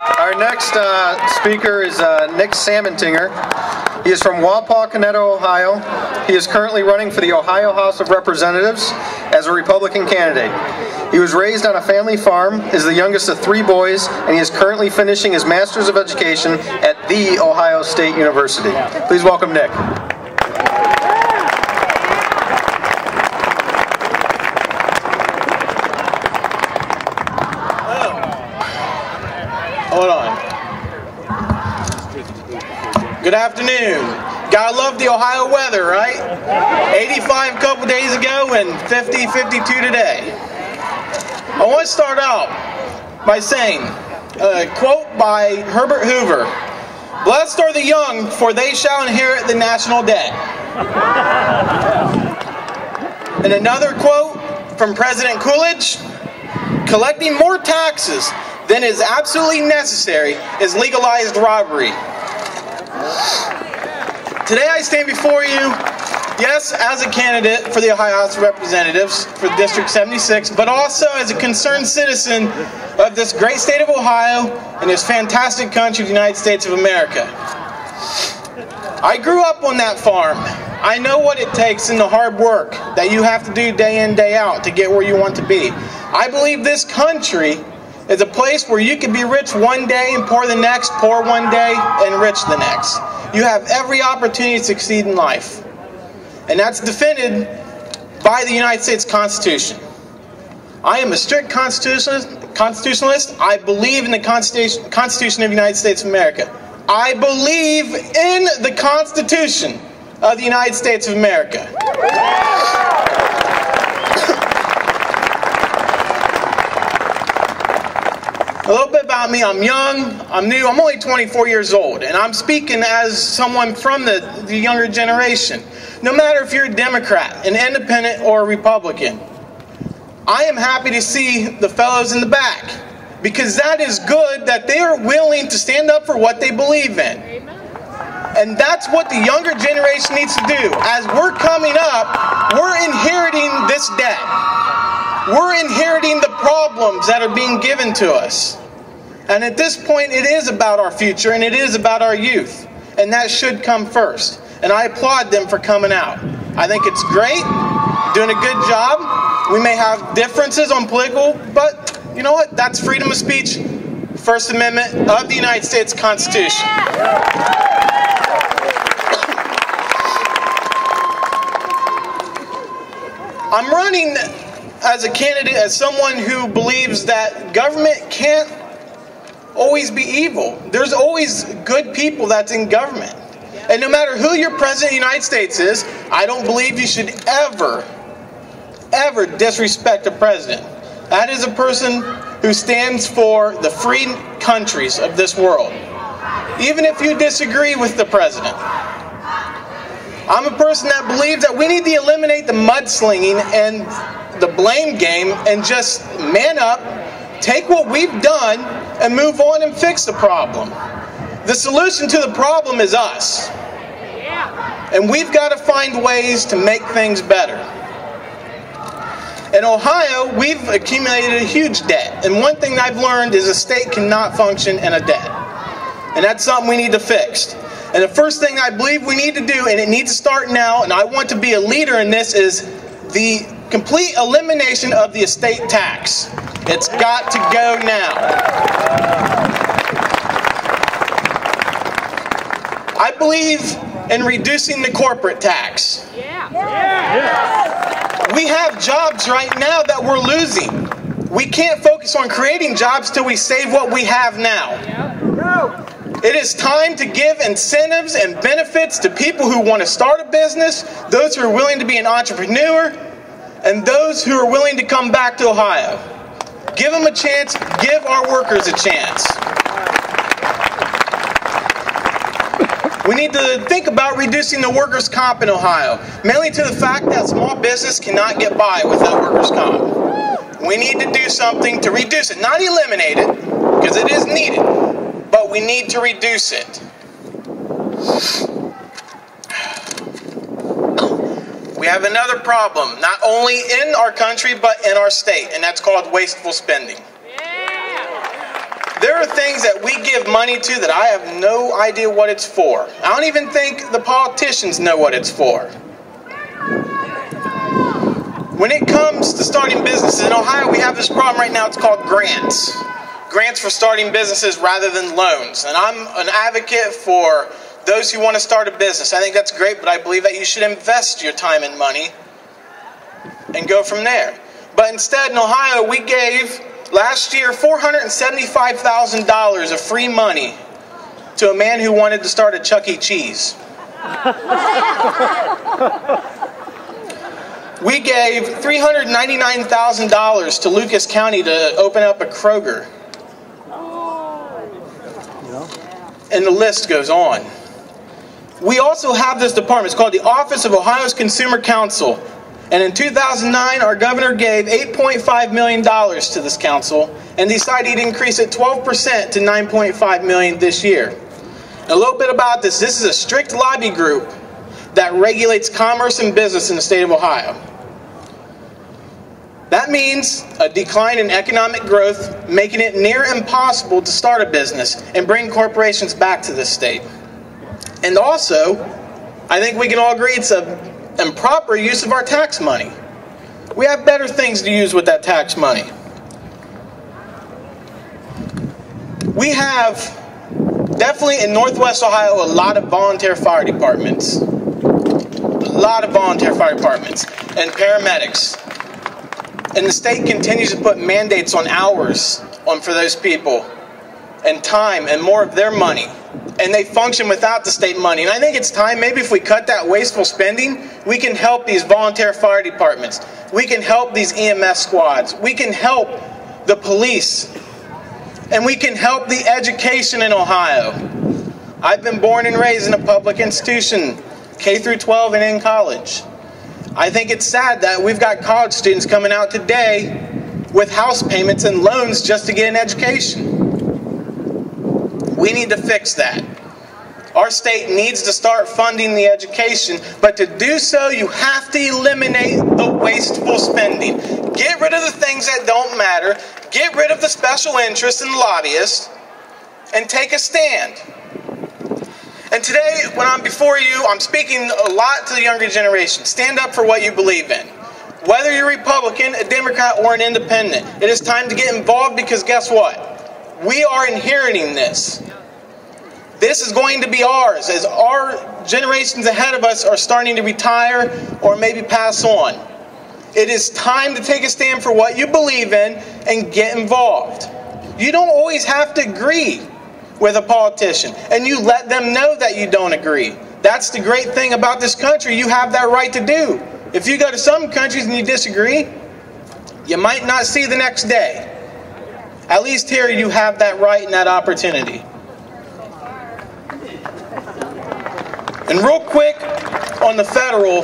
Our next speaker is Nick Sammentinger. He is from Wapakoneta, Ohio. He is currently running for the Ohio House of Representatives as a Republican candidate. He was raised on a family farm, is the youngest of 3 boys, and he is currently finishing his Master's of Education at The Ohio State University. Please welcome Nick. Hold on. Good afternoon. Gotta love the Ohio weather, right? 85 a couple days ago and 50, 52 today. I want to start out by saying a quote by Herbert Hoover. "Blessed are the young, for they shall inherit the national debt." And another quote from President Coolidge: "Collecting more taxes than is absolutely necessary is legalized robbery." Today I stand before you, yes, as a candidate for the Ohio House of Representatives for District 76, but also as a concerned citizen of this great state of Ohio and this fantastic country, the United States of America. I grew up on that farm. I know what it takes and the hard work that you have to do day in, day out to get where you want to be. I believe this country is a place where you can be rich one day and poor the next, poor one day and rich the next. You have every opportunity to succeed in life. And that's defended by the United States Constitution. I am a strict constitutionalist. I believe in the Constitution of the United States of America. I believe in the Constitution of the United States of America. A little bit about me. I'm young, I'm new, I'm only 24 years old, and I'm speaking as someone from the younger generation. No matter if you're a Democrat, an independent, or a Republican, I am happy to see the fellows in the back, because that is good that they are willing to stand up for what they believe in. And that's what the younger generation needs to do. As we're coming up, we're inheriting this debt. We're inheriting the problems that are being given to us. And at this point, it is about our future and it is about our youth. And that should come first. And I applaud them for coming out. I think it's great, doing a good job. We may have differences on political, but you know what? That's freedom of speech, First Amendment of the United States Constitution. I'm running as a candidate, as someone who believes that government can't always be evil. There's always good people that's in government. And no matter who your president of the United States is, I don't believe you should ever disrespect a president. That is a person who stands for the free countries of this world. Even if you disagree with the president. I'm a person that believes that we need to eliminate the mudslinging and the blame game and just man up, take what we've done, and move on and fix the problem. The solution to the problem is us. And we've got to find ways to make things better. In Ohio, we've accumulated a huge debt. And one thing I've learned is a state cannot function in a debt. And that's something we need to fix. And the first thing I believe we need to do, and it needs to start now, and I want to be a leader in this, is the complete elimination of the estate tax. It's got to go now. I believe in reducing the corporate tax. We have jobs right now that we're losing. We can't focus on creating jobs till we save what we have now. It is time to give incentives and benefits to people who want to start a business, those who are willing to be an entrepreneur, and those who are willing to come back to Ohio. Give them a chance, give our workers a chance. We need to think about reducing the workers' comp in Ohio, mainly to the fact that small business cannot get by without workers' comp. We need to do something to reduce it, not eliminate it, because it is needed, but we need to reduce it. We have another problem, not only in our country, but in our state, and that's called wasteful spending. There are things that we give money to that I have no idea what it's for. I don't even think the politicians know what it's for. When it comes to starting businesses in Ohio, we have this problem right now. It's called grants. Grants for starting businesses rather than loans. And I'm an advocate for those who want to start a business. I think that's great, but I believe that you should invest your time and money and go from there. But instead, in Ohio, we gave last year $475,000 of free money to a man who wanted to start a Chuck E. Cheese. We gave $399,000 to Lucas County to open up a Kroger. And the list goes on. We also have this department. It's called the Office of Ohio's Consumer Counsel. And in 2009, our governor gave $8.5 million to this council and decided he'd increase it 12% to $9.5 million this year. A little bit about this. This is a strict lobby group that regulates commerce and business in the state of Ohio. That means a decline in economic growth, making it near impossible to start a business and bring corporations back to this state. And also, I think we can all agree it's an improper use of our tax money. We have better things to use with that tax money. We have, definitely in Northwest Ohio, a lot of volunteer fire departments. A lot of volunteer fire departments and paramedics. And the state continues to put mandates on hours for those people and time and more of their money. And they function without the state money. And I think it's time, maybe if we cut that wasteful spending, we can help these volunteer fire departments. We can help these EMS squads. We can help the police. And we can help the education in Ohio. I've been born and raised in a public institution, K through 12 and in college. I think it's sad that we've got college students coming out today with house payments and loans just to get an education. We need to fix that. Our state needs to start funding the education, but to do so, you have to eliminate the wasteful spending. Get rid of the things that don't matter, get rid of the special interests and lobbyists, and take a stand. And today, when I'm before you, I'm speaking a lot to the younger generation. Stand up for what you believe in. Whether you're a Republican, a Democrat, or an independent, it is time to get involved because guess what? We are inheriting this. This is going to be ours as our generations ahead of us are starting to retire or maybe pass on. It is time to take a stand for what you believe in and get involved. You don't always have to agree with a politician, and you let them know that you don't agree. That's the great thing about this country. You have that right to do. If you go to some countries and you disagree, you might not see the next day. At least here you have that right and that opportunity. And real quick on the federal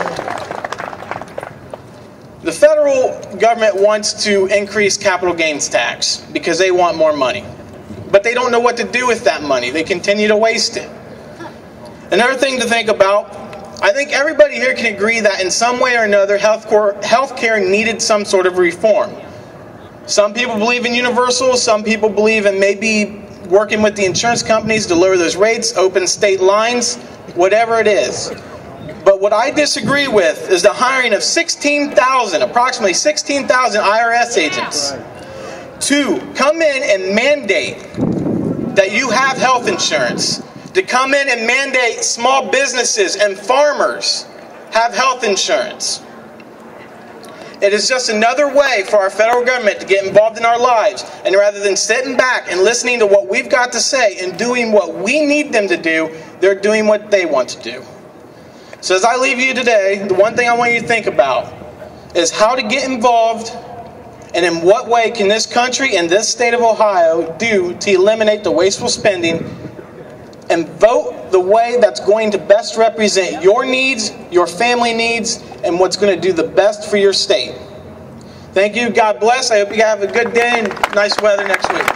government wants to increase capital gains tax because they want more money. But they don't know what to do with that money. They continue to waste it. Another thing to think about, I think everybody here can agree that in some way or another, healthcare needed some sort of reform. Some people believe in universal, some people believe in maybe working with the insurance companies to lower those rates, open state lines, whatever it is. But what I disagree with is the hiring of approximately 16,000 IRS agents to come in and mandate that you have health insurance, to come in and mandate small businesses and farmers have health insurance. It is just another way for our federal government to get involved in our lives, and rather than sitting back and listening to what we've got to say and doing what we need them to do, they're doing what they want to do. So as I leave you today, the one thing I want you to think about is how to get involved and in what way can this country and this state of Ohio do to eliminate the wasteful spending and vote the way that's going to best represent your needs, your family needs, and what's going to do the best for your state. Thank you. God bless. I hope you have a good day and nice weather next week.